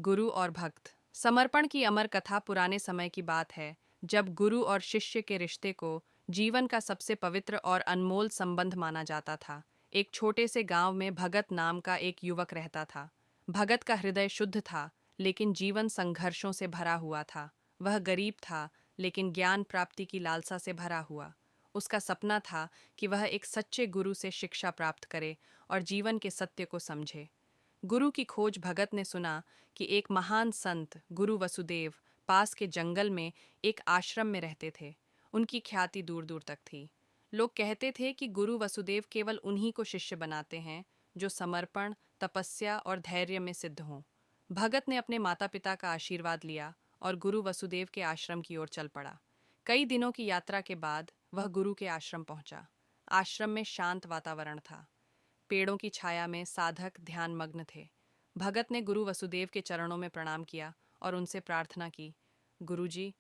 गुरु और भक्त समर्पण की अमर कथा पुराने समय की बात है, जब गुरु और शिष्य के रिश्ते को जीवन का सबसे पवित्र और अनमोल संबंध माना जाता था। एक छोटे से गांव में भगत नाम का एक युवक रहता था। भगत का हृदय शुद्ध था, लेकिन जीवन संघर्षों से भरा हुआ था। वह गरीब था, लेकिन ज्ञान प्राप्ति की लालसा से भरा हुआ। उसका सपना था कि वह एक सच्चे गुरु से शिक्षा प्राप्त करे और जीवन के सत्य को समझे। गुरु की खोज भगत ने सुना कि एक महान संत गुरु वसुदेव पास के जंगल में एक आश्रम में रहते थे। उनकी ख्याति दूर दूर तक थी। लोग कहते थे कि गुरु वसुदेव केवल उन्हीं को शिष्य बनाते हैं जो समर्पण, तपस्या और धैर्य में सिद्ध हों। भगत ने अपने माता पिता का आशीर्वाद लिया और गुरु वसुदेव के आश्रम की ओर चल पड़ा। कई दिनों की यात्रा के बाद वह गुरु के आश्रम पहुंचा। आश्रम में शांत वातावरण था। पेड़ों की छाया में साधक ध्यान मग्न थे। भगत ने गुरु वसुदेव के चरणों में प्रणाम किया और उनसे प्रार्थना की, गुरुजी,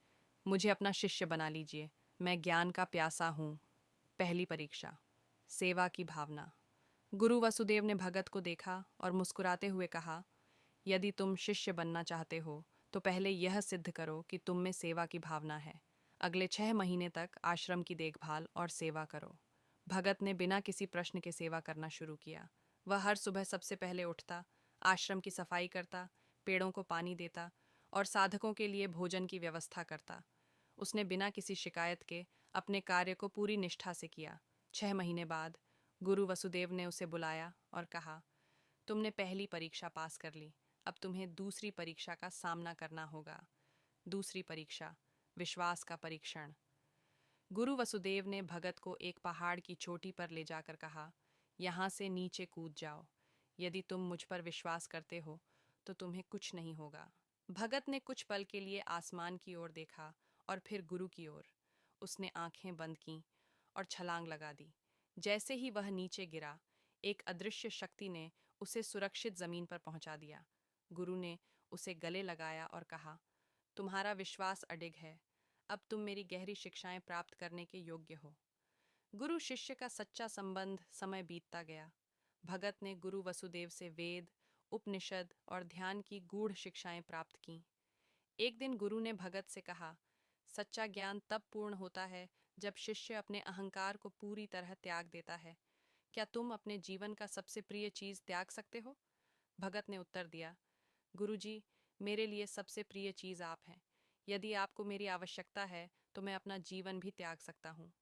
मुझे अपना शिष्य बना लीजिए। मैं ज्ञान का प्यासा हूँ। पहली परीक्षा, सेवा की भावना। गुरु वसुदेव ने भगत को देखा और मुस्कुराते हुए कहा, यदि तुम शिष्य बनना चाहते हो तो पहले यह सिद्ध करो कि तुम में सेवा की भावना है। अगले 6 महीने तक आश्रम की देखभाल और सेवा करो। भगत ने बिना किसी प्रश्न के सेवा करना शुरू किया। वह हर सुबह सबसे पहले उठता, आश्रम की सफाई करता, पेड़ों को पानी देता और साधकों के लिए भोजन की व्यवस्था करता। उसने बिना किसी शिकायत के अपने कार्य को पूरी निष्ठा से किया। 6 महीने बाद गुरु वसुदेव ने उसे बुलाया और कहा, तुमने पहली परीक्षा पास कर ली, अब तुम्हें दूसरी परीक्षा का सामना करना होगा। दूसरी परीक्षा, विश्वास का परीक्षण। गुरु वसुदेव ने भगत को एक पहाड़ की चोटी पर ले जाकर कहा, यहाँ से नीचे कूद जाओ। यदि तुम मुझ पर विश्वास करते हो तो तुम्हें कुछ नहीं होगा। भगत ने कुछ पल के लिए आसमान की ओर देखा और फिर गुरु की ओर। उसने आंखें बंद कीं और छलांग लगा दी। जैसे ही वह नीचे गिरा, एक अदृश्य शक्ति ने उसे सुरक्षित जमीन पर पहुंचा दिया। गुरु ने उसे गले लगाया और कहा, तुम्हारा विश्वास अडिग है। अब तुम मेरी गहरी शिक्षाएं प्राप्त करने के योग्य हो। गुरु शिष्य का सच्चा संबंध समय बीतता गया। भगत ने गुरु वसुदेव से वेद, उपनिषद और ध्यान की गूढ़ शिक्षाएं प्राप्त कीं। एक दिन गुरु ने भगत से कहा, सच्चा ज्ञान तब पूर्ण होता है जब शिष्य अपने अहंकार को पूरी तरह त्याग देता है। क्या तुम अपने जीवन का सबसे प्रिय चीज त्याग सकते हो? भगत ने उत्तर दिया, गुरुजी, मेरे लिए सबसे प्रिय चीज आप हैं। यदि आपको मेरी आवश्यकता है तो मैं अपना जीवन भी त्याग सकता हूँ।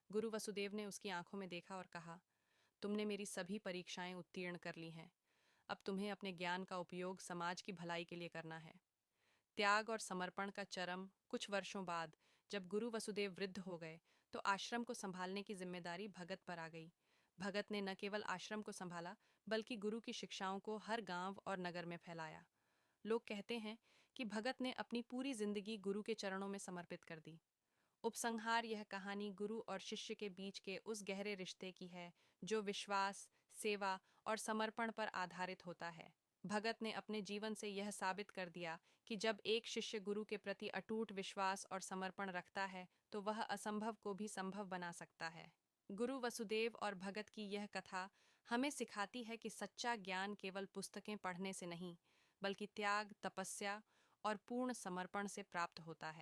गुरु वसुदेव ने उसकी आंखों में देखा और कहा, तुमने मेरी सभी परीक्षाएं उत्तीर्ण कर ली हैं। अब तुम्हें अपने ज्ञान का उपयोग समाज की भलाई के लिए करना है। त्याग और समर्पण का चरम। कुछ वर्षों बाद जब गुरु वसुदेव वृद्ध हो गए तो आश्रम को संभालने की जिम्मेदारी भगत पर आ गई। भगत ने न केवल आश्रम को संभाला, बल्कि गुरु की शिक्षाओं को हर गांव और नगर में फैलाया। लोग कहते हैं कि भगत ने अपनी पूरी जिंदगी गुरु के चरणों में समर्पित कर दी। उपसंहार, यह कहानी गुरु और शिष्य के बीच के उस गहरे रिश्ते की है जो विश्वास, सेवा और समर्पण पर आधारित होता है। भगत ने अपने जीवन से यह साबित कर दिया कि जब एक शिष्य गुरु के प्रति अटूट विश्वास और समर्पण रखता है तो वह असंभव को भी संभव बना सकता है। गुरु वसुदेव और भगत की यह कथा हमें सिखाती है कि सच्चा ज्ञान केवल पुस्तकें पढ़ने से नहीं, बल्कि त्याग, तपस्या और पूर्ण समर्पण से प्राप्त होता है।